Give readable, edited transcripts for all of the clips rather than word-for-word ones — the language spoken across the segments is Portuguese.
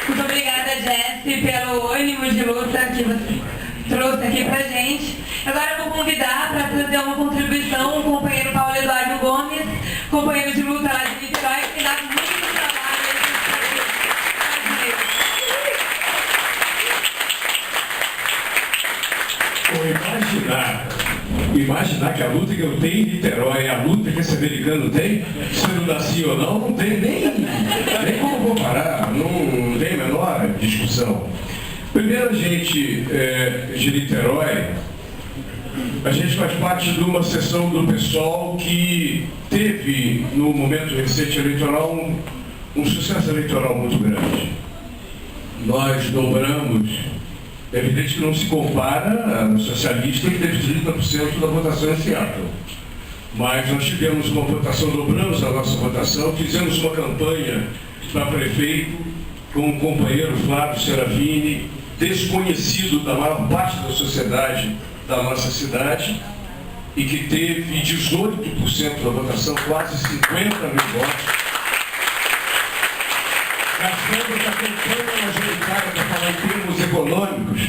Muito obrigada, Jesse, pelo ânimo de luta que você trouxe aqui pra gente. Agora eu vou convidar para fazer uma contribuição o companheiro Paulo Eduardo Gomes, companheiro de luta lá de Niterói, que dá muito trabalho Imaginar que a luta que eu tenho em Niterói é a luta que esse americano tem, se eu nasci ou não tem nem como comparar, não tem a menor discussão. Primeiro, a gente de Niterói, a gente faz parte de uma seção do PSOL que teve, no momento recente eleitoral, um sucesso eleitoral muito grande. Nós dobramos. É evidente que não se compara no socialista que teve 30% da votação em Seattle. Mas nós tivemos uma votação, dobramos a nossa votação, fizemos uma campanha para prefeito com o companheiro Flávio Serafini, desconhecido da maior parte da sociedade da nossa cidade, e que teve 18% da votação, quase 50 mil votos. Gastamos a campanha majoritária, para falar em termos econômicos,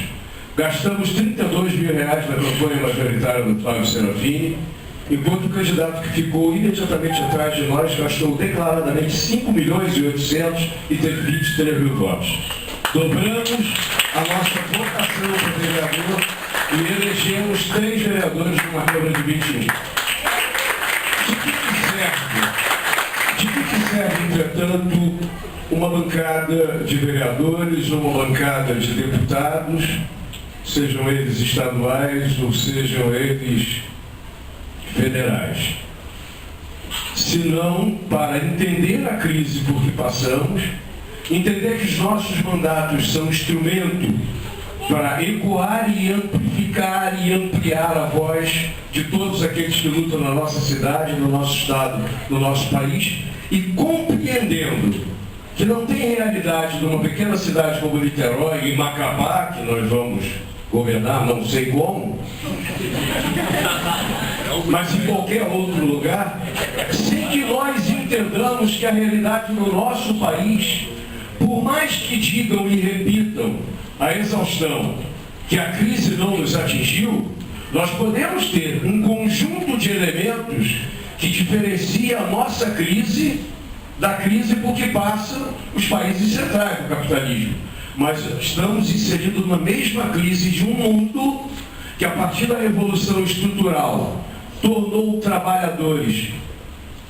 gastamos R$32 mil na campanha majoritária do Flávio Serafini, enquanto o candidato que ficou imediatamente atrás de nós gastou declaradamente 5 milhões e 800 e teve 23 mil votos. Dobramos a nossa votação para vereador e elegemos 3 vereadores numa Câmara de 21. De que serve, entretanto, uma bancada de vereadores, uma bancada de deputados, sejam eles estaduais ou sejam eles federais? Se não para entender a crise por que passamos, entender que os nossos mandatos são instrumento para ecoar e amplificar e ampliar a voz de todos aqueles que lutam na nossa cidade, no nosso estado, no nosso país, e compreendendo que não tem realidade de uma pequena cidade como Niterói e Macapá, que nós vamos governar, não sei como, mas em qualquer outro lugar, sem que nós entendamos que a realidade no nosso país, por mais que digam e repitam a exaustão que a crise não nos atingiu, nós podemos ter um conjunto de elementos que diferencia a nossa crise da crise por que passam os países centrais do capitalismo. Mas estamos inseridos na mesma crise de um mundo que, a partir da revolução estrutural, tornou trabalhadores,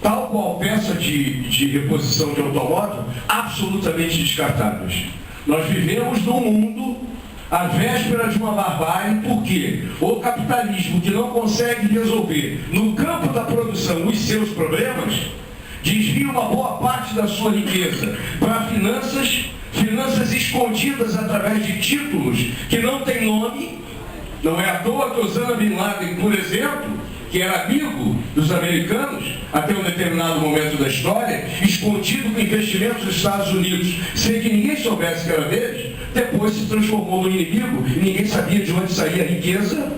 tal qual peça de reposição de automóvel, absolutamente descartáveis. Nós vivemos num mundo à véspera de uma barbárie, porque o capitalismo, que não consegue resolver no campo da produção os seus problemas, desvia uma boa parte da sua riqueza para finanças escondidas através de títulos que não têm nome. Não é à toa que Osama Bin Laden, por exemplo, que era amigo dos americanos até um determinado momento da história, escondido com investimentos dos Estados Unidos, sem que ninguém soubesse que era deles, depois se transformou no inimigo e ninguém sabia de onde saía a riqueza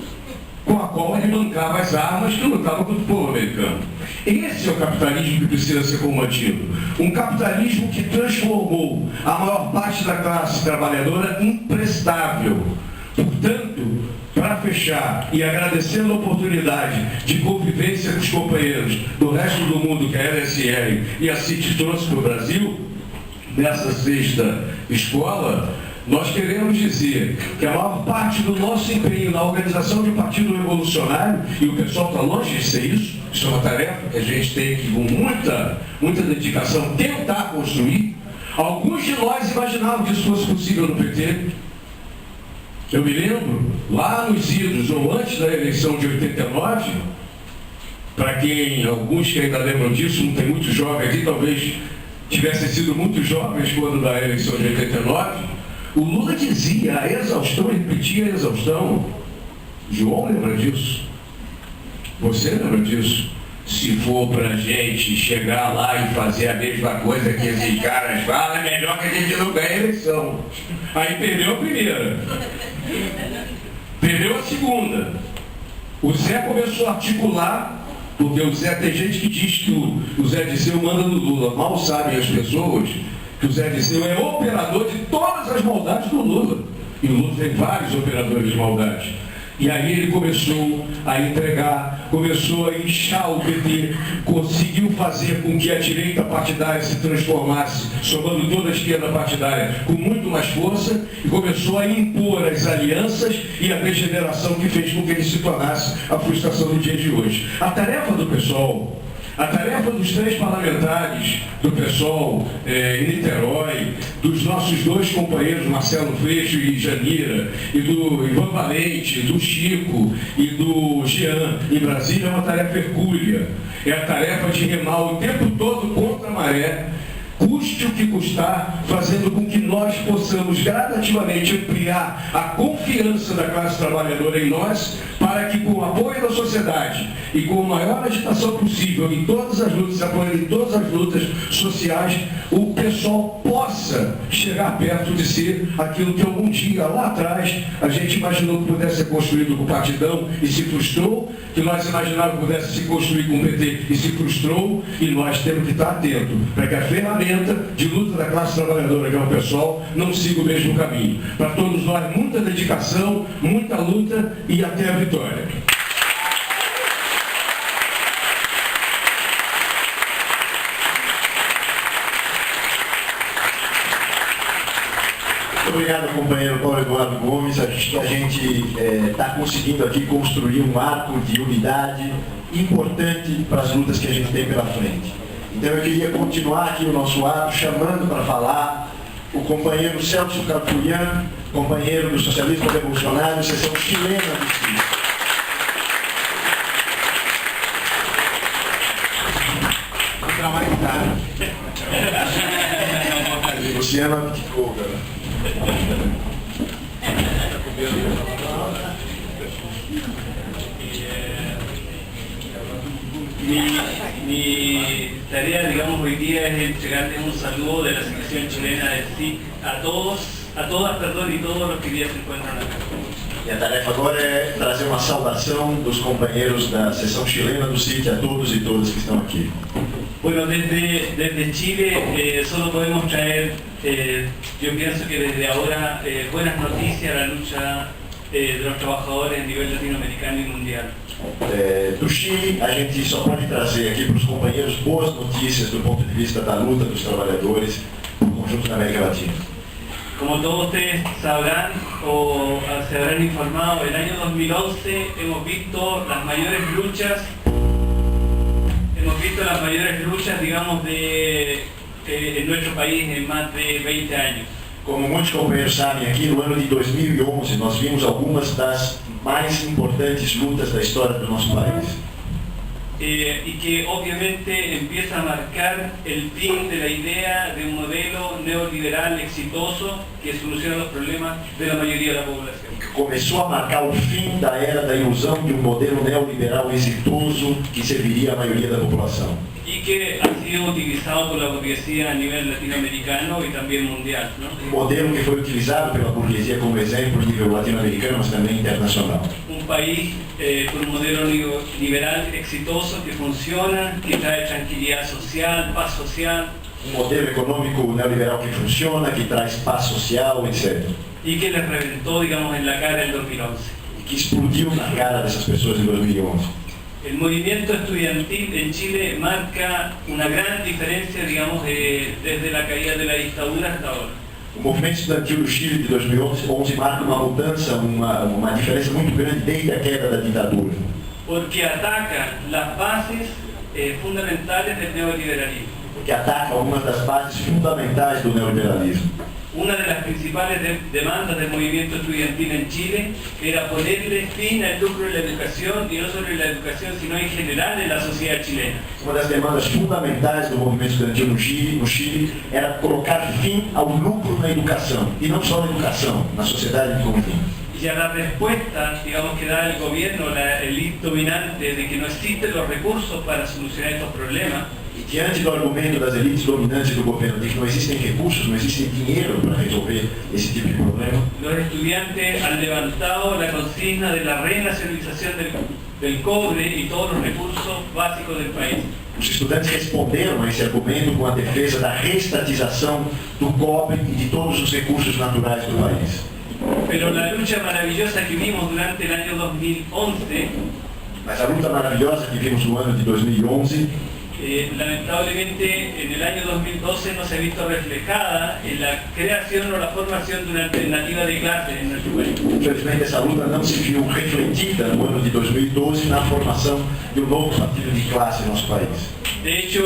com a qual ele bancava as armas que lutavam contra o povo americano. Esse é o capitalismo que precisa ser combatido. Um capitalismo que transformou a maior parte da classe trabalhadora imprestável. Portanto, para fechar e agradecendo a oportunidade de convivência com os companheiros do resto do mundo que a LSL e a CIT trouxe para o Brasil, nessa sexta escola, nós queremos dizer que a maior parte do nosso empenho na organização de um partido revolucionário, e o pessoal está longe de ser isso é uma tarefa que a gente tem que, com muita dedicação, tentar construir. Alguns de nós imaginavam que isso fosse possível no PT. Eu me lembro, lá nos idos, ou antes da eleição de 89, para quem, alguns que ainda lembram disso, não tem muitos jovens aqui, talvez tivessem sido muito jovens quando da eleição de 89, o Lula dizia a exaustão, repetia a exaustão. João lembra disso? Você lembra disso? Se for pra gente chegar lá e fazer a mesma coisa que esses caras falam, é melhor que a gente não ganhe a eleição. Aí perdeu a primeira. Perdeu a segunda. O Zé começou a articular, porque o Zé, tem gente que diz que o Zé Disseu manda no Lula. Mal sabem as pessoas que o Zé Disseu é operador de todas as maldades do Lula. E o Lula tem vários operadores de maldade. E aí ele começou a entregar, começou a inchar o PT, conseguiu fazer com que a direita partidária se transformasse, somando toda a esquerda partidária com muito mais força, e começou a impor as alianças e a degeneração que fez com que ele se tornasse a frustração do dia de hoje. A tarefa do PSOL, a tarefa dos 3 parlamentares do PSOL em Niterói, dos nossos 2 companheiros, Marcelo Freixo e Janira, e do Ivan Valente, do Chico e do Jean em Brasília, é uma tarefa hercúlea. É a tarefa de remar o tempo todo contra a maré, custe o que custar, fazendo com que nós possamos gradativamente ampliar a confiança da classe trabalhadora em nós, para que com o apoio da sociedade e com a maior agitação possível em todas as lutas, apoiando em todas as lutas sociais, o pessoal possa chegar perto de ser aquilo que algum dia, lá atrás, a gente imaginou que pudesse ser construído com o Partidão e se frustrou, que nós imaginávamos que pudesse se construir com o PT e se frustrou, e nós temos que estar atentos para que a ferramenta de luta da classe trabalhadora, que é o PSOL, não siga o mesmo caminho. Para todos nós, muita dedicação, muita luta e até a vitória. Muito obrigado, companheiro Paulo Eduardo Gomes. Acho que a gente está conseguindo aqui construir um arco de unidade importante para as lutas que a gente tem pela frente. Então eu queria continuar aqui o nosso ato, chamando para falar o companheiro Celso Carturian, companheiro do Socialismo Revolucionário, seção chilena do Chile. Vou entrar mais tarde. Luciano Abdicoga. Mi tarea, digamos, hoy día es entregarles un saludo de la sección chilena del SIC a todas, y todos los que hoy día se encuentran acá. E a tarefa agora é trazer uma saudação dos companheiros da seção chilena do SIC a todos e todas que estão aqui. Bueno, desde Chile solo podemos traer, yo pienso que desde ahora, buenas noticias a la lucha de los trabajadores a nivel latinoamericano y mundial. Do Chile, a gente só pode trazer aqui para os companheiros boas notícias do ponto de vista da luta dos trabalhadores no conjunto da América Latina. Como todos ustedes sabrán o se habrán informado, el año 2011 hemos visto las mayores luchas, digamos, en nuestro país en más de 20 años. Como muitos companheiros sabem, aqui no ano de 2011 nós vimos algumas das mais importantes lutas da história do nosso país. Y que obviamente empieza a marcar el fin de la idea de un modelo neoliberal exitoso que soluciona los problemas de la mayoría de la población. Começou a marcar o fim da era da ilusão de um modelo neoliberal exitoso que serviria à maioria da população. Y que ha sido utilizado por la burguesía a nivel latinoamericano y también mundial, ¿no? Um modelo que foi utilizado pela burguesia como exemplo a nível latino-americano, mas também internacional. Un país con un modelo liberal exitoso que funciona, que trae tranquilidad social, paz social. Um modelo econômico neoliberal que funciona, que traz paz social, etc. Y que les reventó, digamos, en la cara en 2011. E que explodiu na cara dessas pessoas em 2011. El movimiento estudiantil en Chile marca una gran diferencia, digamos, desde la caída de la dictadura hasta ahora. O movimento estudantil do Chile de 2011 marca uma mudança, uma diferença muito grande desde a queda da ditadura. Porque ataca las bases fundamentales del neoliberalismo. Porque ataca algumas das bases fundamentais do neoliberalismo. Una de las principales demandas del movimiento estudiantil en Chile era ponerle fin al lucro en la educación, y no solo en la educación, sino en general en la sociedad chilena. Uma das demandas fundamentais do movimento estudantil no Chile era colocar fim ao lucro na educação, e não só na educação, na sociedade como um todo. Y a la respuesta, digamos, que da el gobierno, la élite dominante, de que no existen los recursos para solucionar estos problemas, e diante do argumento das elites dominantes do governo de que não existem recursos, não existe dinheiro para resolver esse tipo de problema, los estudiantes han levantado la consigna de la renacionalización del cobre y todos los recursos básicos del país. Os estudantes responderam a esse argumento com a defesa da reestatização do cobre e de todos os recursos naturais do país. Pero la lucha maravillosa que vimos durante el año 2011, Mas a luta maravilhosa que vimos no ano de 2011, lamentablemente en el año 2012 no se ha visto reflejada en la creación o la formación de una alternativa de clase en nuestro país. infelizmente essa luta não se viu refletida no ano de 2012 na formação de um novo partido de classe no nosso país. De hecho,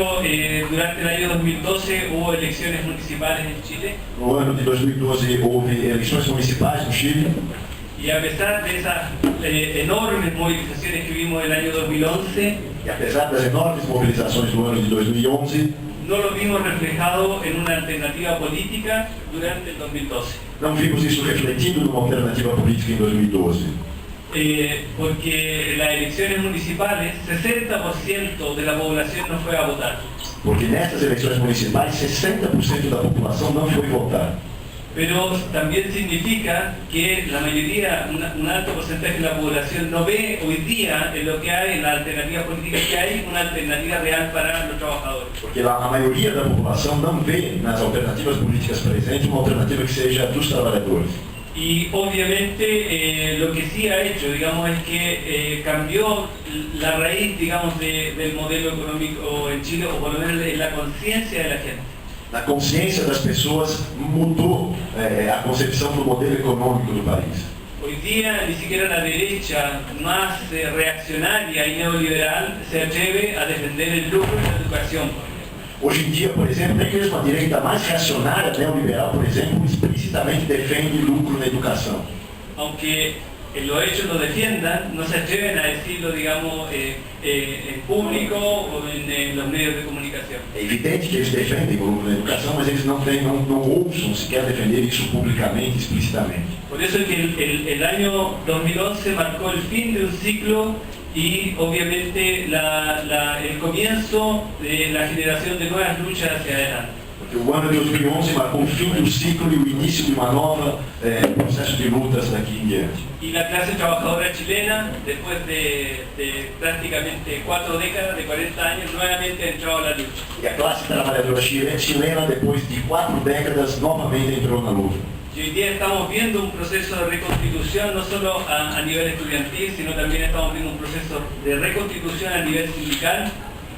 durante el año 2012 hubo elecciones municipales en Chile No ano de 2012 houve eleições municipais no Chile, y a pesar de esas enormes movilizaciones que vimos en el año 2011, e apesar das enormes mobilizações do ano de 2011, no lo vimos reflejado en una alternativa política durante el 2012. não vimos isso refletido numa alternativa política em 2012. Porque en las elecciones municipales 60% de la población no fue a votar. Porque nessas eleições municipais, 60% da população não foi votar. Pero también significa que la mayoría, un alto porcentaje de la población no ve hoy día en lo que hay, en las alternativas políticas que hay, una alternativa real para los trabajadores. Porque a maioria da população não vê nas alternativas políticas presentes uma alternativa que seja dos trabalhadores. Y obviamente lo que sí ha hecho, digamos, es que cambió la raíz, digamos, del modelo económico en Chile, o por lo menos en la conciencia de la gente. Na consciência das pessoas mudou a concepção do modelo econômico do país. Hoy día ni siquiera la derecha más reaccionaria y neoliberal se atreve a defender el lucro en la educación. Hoje em dia, por exemplo, nem mesmo a direita mais reacionária, neoliberal, por exemplo, explicitamente defende lucro na educação. Aunque en los hechos lo defiendan, no se atreven a decirlo, digamos, en público o en los medios de comunicación. É evidente que eles defendem o lucro na educação, mas eles não ousam sequer defender isso publicamente, explicitamente. Por eso es que el año 2011 marcó el fin de un ciclo y obviamente el comienzo de la generación de nuevas luchas hacia adelante. Porque o ano de 2011 marcou o fim do ciclo e o início de uma nova processo de lutas daqui em diante. Y la clase trabajadora chilena, después de prácticamente 4 décadas, de 40 años, nuevamente ha entrado a la lucha. E a classe trabalhadora chilena, depois de 4 décadas, novamente entrou na luta. Y hoy día estamos viendo un proceso de reconstitución no solo a nivel estudiantil, sino también estamos viendo un proceso de reconstitución a nivel sindical.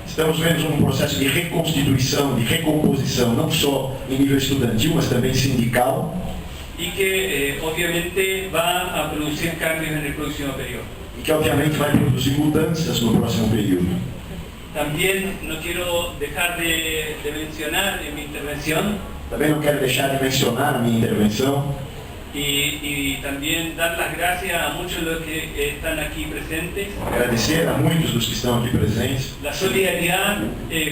Estamos vendo um processo de reconstituição, de recomposição, não só em nível estudantil, mas também sindical. Y que obviamente va a producir cambios en el próximo periodo. E que obviamente vai produzir mudanças no próximo período. También no quiero dejar de mencionar en mi intervención Também não quero deixar de mencionar na minha intervenção y también dar las gracias a muchos de los que están aquí presentes. agradecer a muitos dos que estão aqui presentes, La solidaridad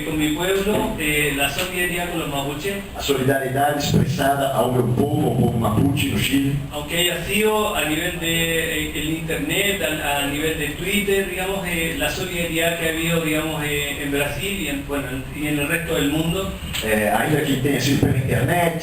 con mi pueblo, la solidaridad con los mapuches, a solidariedade expressada ao meu povo, ao povo mapuche no Chile, aunque haya sido a nivel de el internet, a nivel de Twitter, digamos, la solidaridad que ha habido, digamos, en Brasil y en el resto del mundo. ainda que tenha sido pela internet,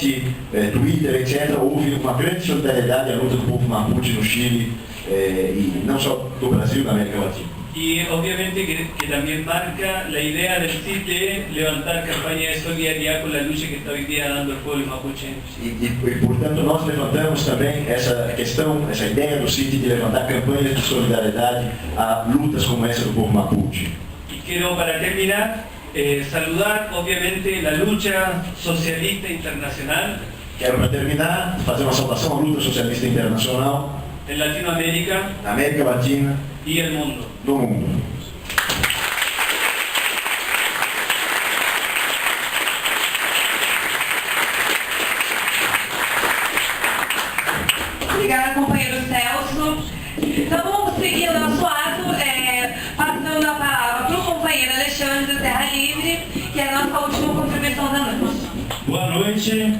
Twitter, etc., houve uma grande solidariedade à luta do povo mapuche no Chile, e não só do Brasil, da América Latina. Y obviamente que también marca la idea del CIT de levantar campañas de solidaridad con la lucha que está hoy día dando el pueblo mapuche. E, portanto, nós levantamos também essa questão, essa ideia do CIT de levantar campanhas de solidariedade a lutas como essa do povo mapuche. Y quiero, para terminar, saludar obviamente la lucha socialista internacional Quero, para terminar, fazer uma saudação à luta socialista internacional en Latinoamérica na América Latina, y el mundo. no mundo. Obrigada, companheiro Celso. Então vamos seguir o nosso ato, passando a palavra para o companheiro Alexandre do Terra Livre, que é a nossa última contribuição da noite. Boa noite.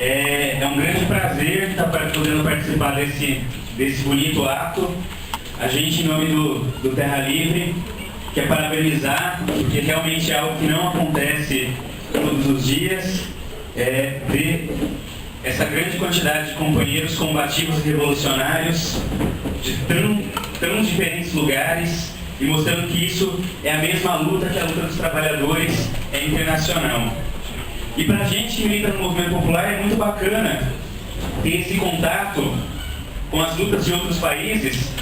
É um grande prazer estar podendo participar desse bonito ato. A gente, em nome do Terra Livre, quer parabenizar, porque realmente é algo que não acontece todos os dias, ver essa grande quantidade de companheiros combativos e revolucionários de tão diferentes lugares, e mostrando que isso é a mesma luta que a luta dos trabalhadores é internacional. E para a gente que milita no movimento popular é muito bacana ter esse contato com as lutas de outros países,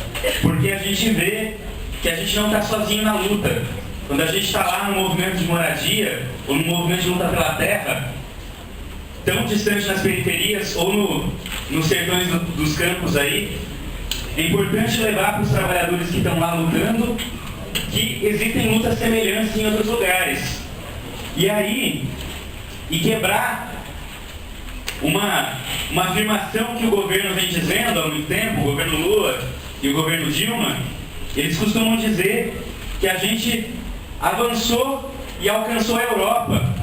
porque a gente vê que a gente não está sozinho na luta. Quando a gente está lá no movimento de moradia, ou no movimento de luta pela terra, tão distante nas periferias, ou nos sertões dos campos aí, é importante levar para os trabalhadores que estão lá lutando que existem lutas semelhantes em outros lugares. E quebrar uma afirmação que o governo vem dizendo há muito tempo, o governo Lula e o governo Dilma, eles costumam dizer que a gente avançou e alcançou a Europa,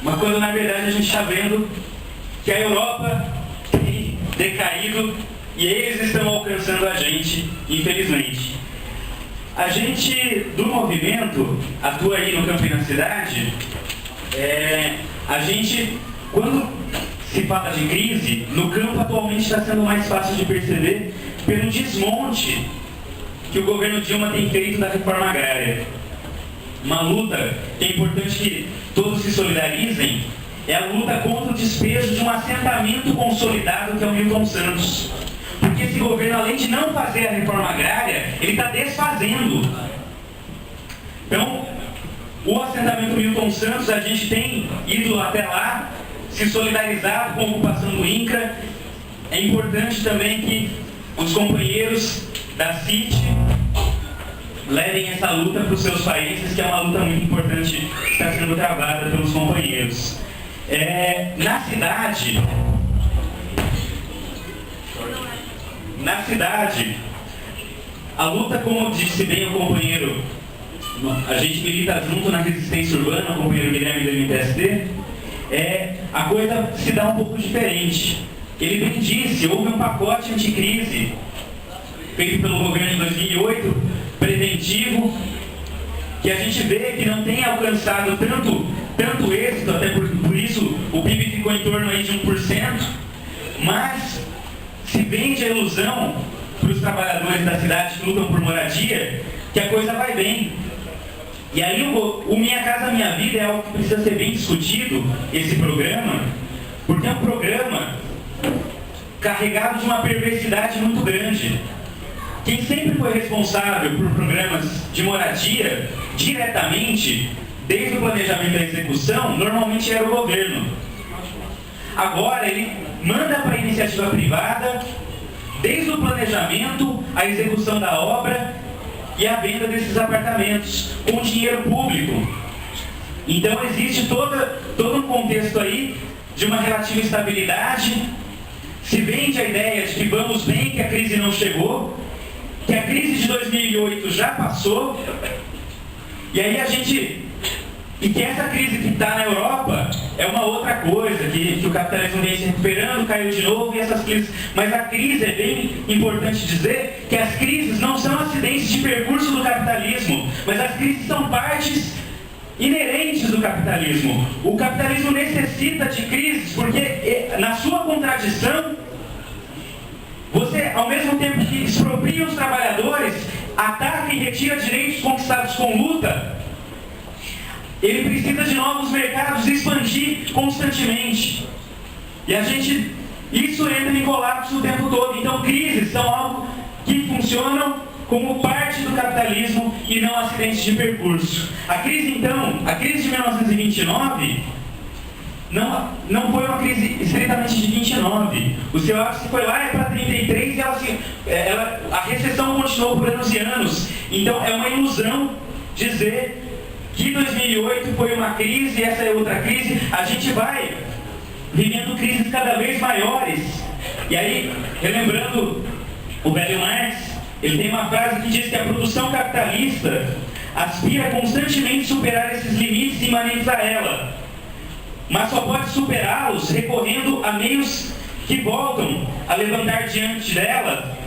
mas quando na verdade a gente está vendo que a Europa tem decaído e eles estão alcançando a gente, infelizmente. A gente do movimento atua aí no Campo e na cidade. A gente, quando se fala de crise, no campo atualmente está sendo mais fácil de perceber pelo desmonte que o governo Dilma tem feito da reforma agrária. Uma luta que é importante que todos se solidarizem é a luta contra o despejo de um assentamento consolidado que é o Milton Santos. Porque esse governo, além de não fazer a reforma agrária, ele está desfazendo. Então, o assentamento Milton Santos, a gente tem ido até lá, se solidarizado com a ocupação do INCRA. É importante também que os companheiros da CIT levem essa luta para os seus países, que é uma luta muito importante que está sendo travada pelos companheiros. Na cidade, a luta, como disse bem o companheiro, a gente milita junto na resistência urbana, o companheiro Guilherme do MTST, a coisa se dá um pouco diferente. Ele bem disse, houve um pacote anticrise feito pelo governo em 2008, preventivo, que a gente vê que não tem alcançado tanto êxito, até por isso o PIB ficou em torno aí de 1%, mas se vende a ilusão para os trabalhadores da cidade que lutam por moradia, que a coisa vai bem. E aí o Minha Casa Minha Vida é algo que precisa ser bem discutido, esse programa, porque é um programa carregado de uma perversidade muito grande. Quem sempre foi responsável por programas de moradia, diretamente, desde o planejamento à execução, normalmente era o governo. Agora ele manda para a iniciativa privada, desde o planejamento, a execução da obra e a venda desses apartamentos, com dinheiro público. Então existe todo um contexto aí de uma relativa estabilidade, se vende a ideia de que vamos bem, que a crise não chegou, que a crise de 2008 já passou, e aí e que essa crise que está na Europa é uma outra coisa, que o capitalismo vem se recuperando, caiu de novo e essas crises. Mas a crise, é bem importante dizer que as crises não são acidentes de percurso do capitalismo, mas as crises são partes inerentes do capitalismo. O capitalismo necessita de crises porque, na sua contradição, você, ao mesmo tempo que expropria os trabalhadores, ataca e retira direitos conquistados com luta, ele precisa de novos mercados e expandir constantemente. E isso entra em colapso o tempo todo. Então, crises são algo que funcionam como parte do capitalismo e não acidentes de percurso. A crise de 1929 não foi uma crise estritamente de 29. O seu ápice foi lá para 33 e a recessão continuou por anos e anos. Então, é uma ilusão dizer que 2008 foi uma crise e essa é outra crise. A gente vai vivendo crises cada vez maiores. E aí, relembrando o velho Marx, ele tem uma frase que diz que a produção capitalista aspira constantemente superar esses limites imanentes a ela, mas só pode superá-los recorrendo a meios que voltam a levantar diante dela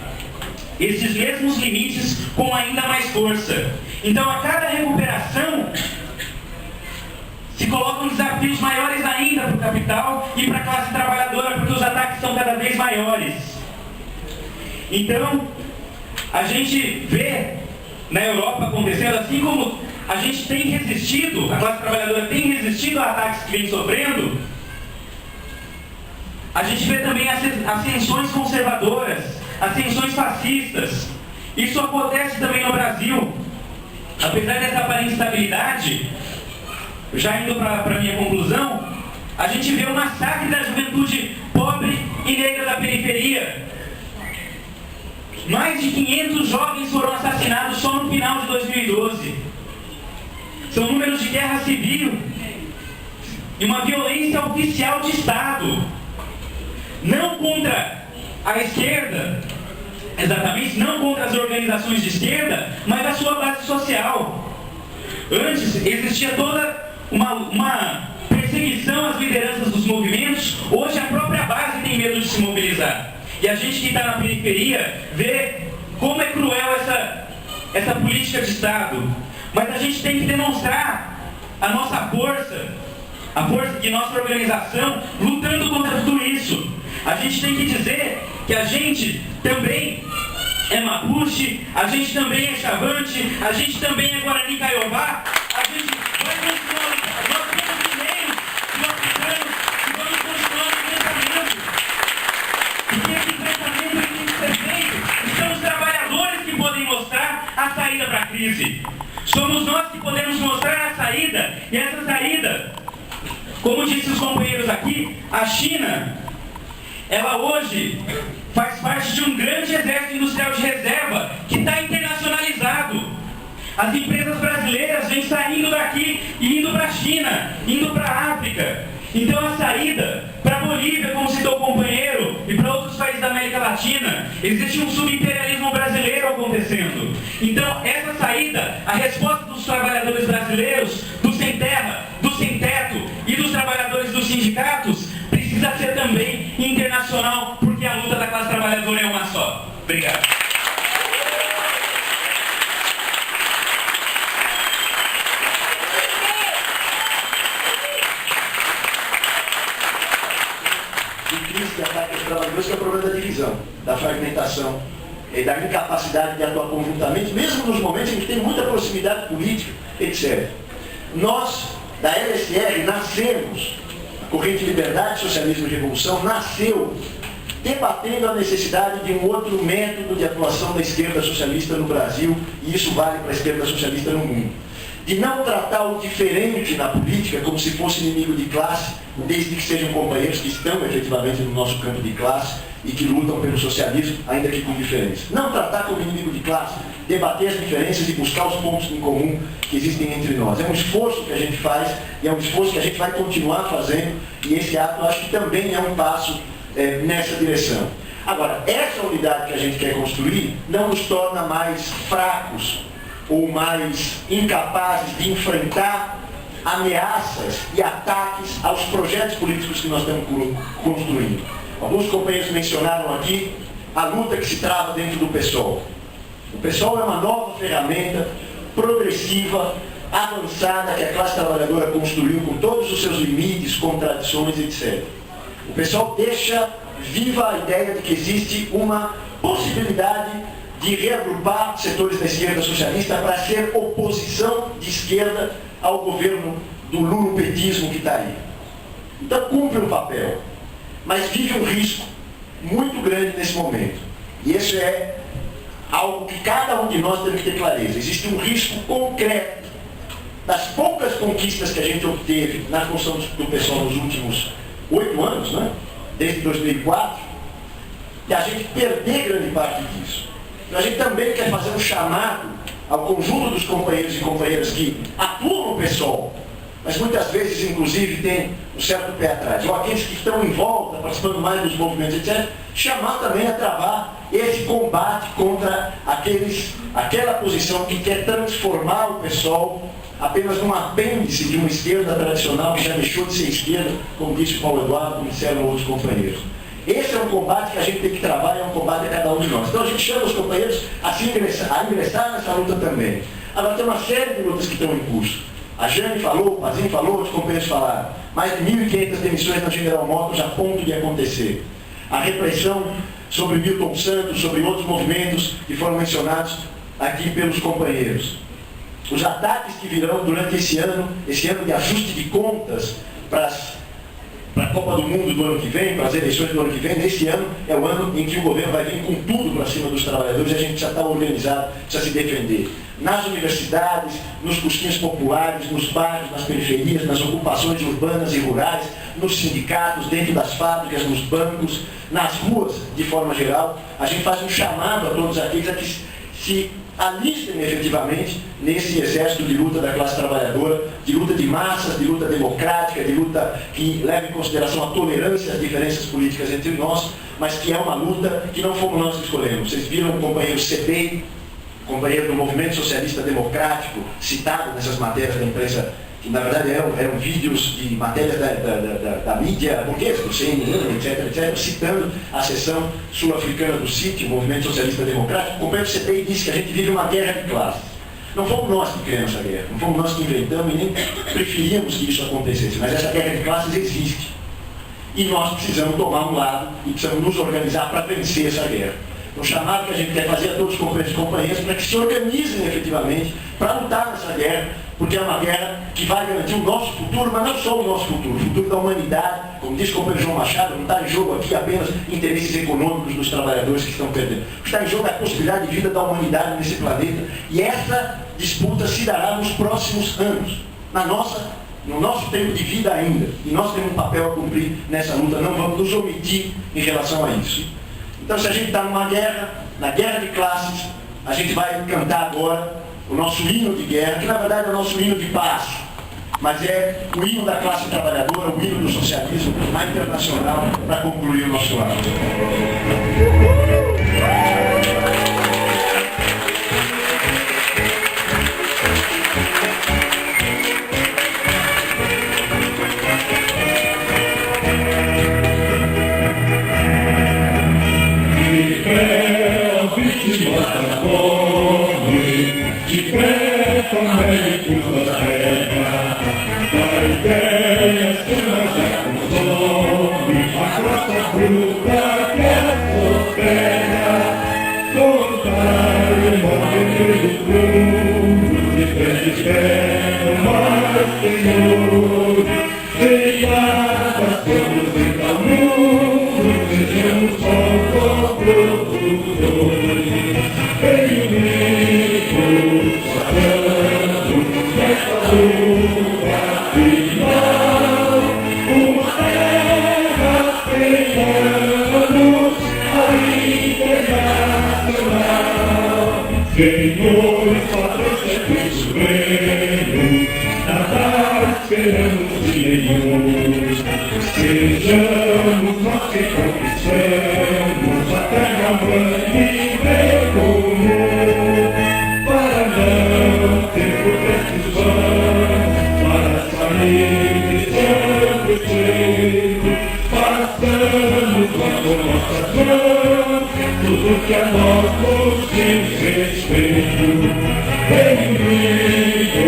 esses mesmos limites com ainda mais força. Então, a cada recuperação se colocam desafios maiores ainda para o capital e para a classe trabalhadora, porque os ataques são cada vez maiores. Então, a gente vê na Europa acontecendo, assim como a gente tem resistido, a classe trabalhadora tem resistido a ataques que vem sofrendo, a gente vê também ascensões conservadoras, ascensões fascistas. Isso acontece também no Brasil. Apesar dessa aparente estabilidade, já indo para a minha conclusão, a gente vê o massacre da juventude pobre e negra da periferia. Mais de 500 jovens foram assassinados só no final de 2012. São números de guerra civil e uma violência oficial de Estado. Não contra a esquerda, exatamente, não contra as organizações de esquerda, mas a sua base social. Antes existia toda uma perseguição às lideranças dos movimentos, hoje a própria base tem medo de se mobilizar. E a gente que está na periferia vê como é cruel essa política de Estado. Mas a gente tem que demonstrar a nossa força, a força de nossa organização, lutando contra tudo isso. A gente tem que dizer que a gente também é Mapuche, a gente também é Chavante, a gente também é Guarani Kaiowá, a gente vai continuar lutando, nós somos mineiros, nós africanos, e vamos continuar no pensamento. Porque esse pensamento tem que ser feito, são os trabalhadores que podem mostrar a saída para a crise. Somos nós que podemos mostrar a saída, e essa saída, como disse os companheiros aqui, a China, ela hoje faz parte de um grande exército industrial de reserva que está internacionalizado. As empresas brasileiras vêm saindo daqui e indo para a China, indo para a África. Então a saída para a Bolívia, como citou o companheiro, e para outros países da América Latina, existe um subimperialismo brasileiro acontecendo. Então essa saída, a resposta dos trabalhadores brasileiros, dos sem terra, dos sem teto e dos trabalhadores dos sindicatos, precisa ser também internacional, porque a luta da classe trabalhadora é uma só. Obrigado. De crise que ataca os trabalhadores, que é o problema da divisão, da fragmentação, da incapacidade de atuar conjuntamente, mesmo nos momentos em que tem muita proximidade política, etc. Nós, da LSR, nascemos, a Corrente Liberdade, Socialismo e Revolução, nasceu debatendo a necessidade de um outro método de atuação da esquerda socialista no Brasil, e isso vale para a esquerda socialista no mundo. De não tratar o diferente na política como se fosse inimigo de classe, desde que sejam companheiros que estão efetivamente no nosso campo de classe e que lutam pelo socialismo, ainda que com diferença. Não tratar como inimigo de classe, debater as diferenças e buscar os pontos em comum que existem entre nós. É um esforço que a gente faz e é um esforço que a gente vai continuar fazendo, e esse ato eu acho que também é um passo nessa direção. Agora, essa unidade que a gente quer construir não nos torna mais fracos ou mais incapazes de enfrentar ameaças e ataques aos projetos políticos que nós estamos construindo. Alguns companheiros mencionaram aqui a luta que se trava dentro do PSOL. O PSOL é uma nova ferramenta progressiva, avançada, que a classe trabalhadora construiu com todos os seus limites, contradições, etc. O PSOL deixa viva a ideia de que existe uma possibilidade de reagrupar setores da esquerda socialista para ser oposição de esquerda ao governo do lulopetismo que está aí. Então cumpre um papel, mas vive um risco muito grande nesse momento. E isso é algo que cada um de nós tem que ter clareza. Existe um risco concreto das poucas conquistas que a gente obteve na construção do PSOL nos últimos 8 anos, né? Desde 2004, e a gente perder grande parte disso. Então, a gente também quer fazer um chamado ao conjunto dos companheiros e companheiras que atuam no PSOL, mas muitas vezes, inclusive, tem um certo pé atrás, ou aqueles que estão em volta, participando mais dos movimentos, etc., chamar também a travar esse combate contra aquela posição que quer transformar o PSOL apenas num apêndice de uma esquerda tradicional que já deixou de ser esquerda, como disse o Paulo Eduardo, como disseram outros companheiros. Esse é um combate que a gente tem que travar, é um combate a cada um de nós. Então a gente chama os companheiros a ingressar nessa luta também. Agora tem uma série de lutas que estão em curso. A Jane falou, o Pazinho falou, os companheiros falaram. Mais de 1.500 demissões na General Motors a ponto de acontecer. A repressão sobre Milton Santos, sobre outros movimentos que foram mencionados aqui pelos companheiros. Os ataques que virão durante esse ano de ajuste de contas para a Copa do Mundo do ano que vem, para as eleições do ano que vem, nesse ano é o ano em que o governo vai vir com tudo para cima dos trabalhadores e a gente já está organizado, precisa se defender. Nas universidades, nos postinhos populares, nos bairros, nas periferias, nas ocupações urbanas e rurais, nos sindicatos, dentro das fábricas, nos bancos, nas ruas, de forma geral, a gente faz um chamado a todos aqueles a que se alistem efetivamente nesse exército de luta da classe trabalhadora, de luta de massas, de luta democrática, de luta que leva em consideração a tolerância e as diferenças políticas entre nós, mas que é uma luta que não fomos nós que escolhemos. Vocês viram o companheiro CPI, companheiro do Movimento Socialista Democrático, citado nessas matérias da imprensa, que na verdade eram vídeos de matérias da mídia burguesa, do CNN, etc., citando a seção sul-africana do CIT, o Movimento Socialista Democrático. O companheiro CPI disse que a gente vive uma guerra de classes. Não fomos nós que criamos essa guerra, não fomos nós que inventamos e nem preferíamos que isso acontecesse, mas essa guerra de classes existe. E nós precisamos tomar um lado e precisamos nos organizar para vencer essa guerra. O chamado que a gente quer fazer a todos os companheiros e companheiras para que se organizem efetivamente para lutar nessa guerra, porque é uma guerra que vai garantir o nosso futuro, mas não só o nosso futuro, o futuro da humanidade. Como disse o companheiro João Machado, não está em jogo aqui apenas interesses econômicos dos trabalhadores que estão perdendo. O que está em jogo é a possibilidade de vida da humanidade nesse planeta, e essa disputa se dará nos próximos anos, no nosso tempo de vida ainda, e nós temos um papel a cumprir nessa luta, não vamos nos omitir em relação a isso. Então, se a gente está numa guerra, na guerra de classes, a gente vai cantar agora o nosso hino de guerra, que na verdade é o nosso hino de paz, mas é o hino da classe trabalhadora, o hino do socialismo na internacional, para concluir o nosso ato. Américos da terra, da ideia que nós já consome, a crosta bruta que ela prospera, contar o modo do mundo, de grandes terras, mas Senhor, chegadas todos em tal mundo, sejamos só produtores, reunidos, uma terra esperamos a internacional. Senhor, Padre Serviço Supremo, nada esperamos de nenhum. Sejamos nós que conquistamos a terra mãe e bem comum, para não ter para sair de sangue, passamos com nossas mãos tudo que a nós nos diz respeito. Bem-vindos,